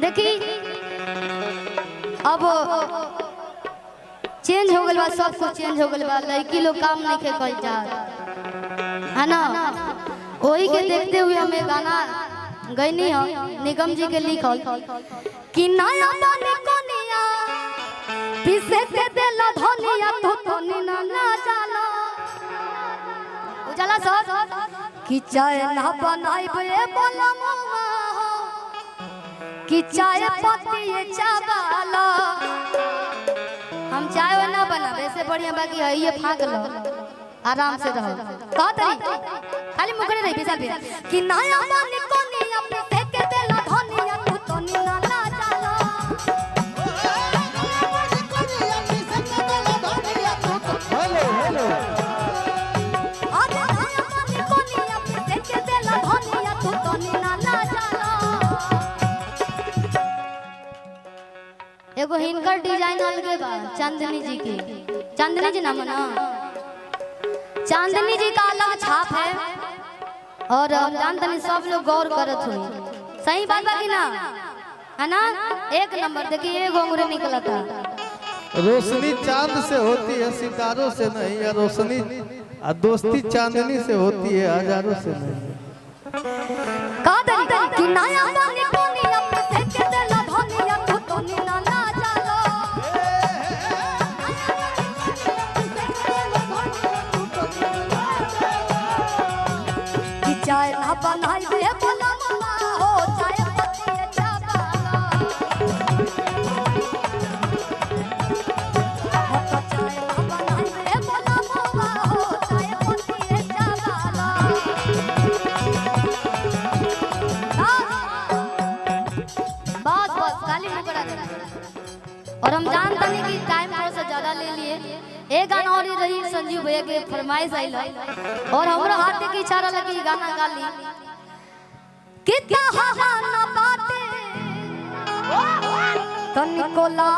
देखी अब चेंज हो गल बा, सब कुछ चेंज हो गल बा। लड़की लोग काम नहीं के कल जा है ना, वही के देखते हुए हमें गाना गईनी हो निगम जी के लिखल कि नया बने कोनिया पिसे के देला धनिया तो तनी ना जाला उजाला सर कि चाय ना बनाइबे बोला मुआ कि चाय पत्ती चावला हम चाय ना बनावे से बढ़िया बाकी है ये फाक लो आराम से रहो का तरी खाली मुखड़े रही बिसाल पे कि नया बने कोनिया पिसे के देला धनिया तो तनी ना जाला हेलो हेलो अरे नया बने कोनिया पिसे के देला धनिया तो तनी ना जाला। एगो हिनकर डिजाइन अलगे बा चांदनी जी की, चांदनी जी नाम ना, चांदनी जी का अलग छाप है और चांदनी सब लोग गौर करत हुई। सही बात बा कि ना, है ना? एक नंबर देखिए ये घोंघरे निकला था। रोशनी चांद से होती है सितारों से नहीं, या रोशनी दोस्ती चांदनी से होती है हजारों से नहीं। का तरीका कि नया बने कोनिया पे के देला धनिया तो तनी ना जाला कि चाय ना बनाइबे बोला मम्मा हो चाय पत्ती चावला हो चाय ना बनाइबे बोला मम्मा हो चाय पत्ती चावला। बस बस खाली मुकरा और हम जानते नहीं कि टाइम थोड़ा सा ज्यादा ले लिए। एक गाना और ही रही संजीव भैया के फरमाइश आई और हमरा हाथ की इशारा लगी गाना गा ली कितना हा ना बातें तनिको ला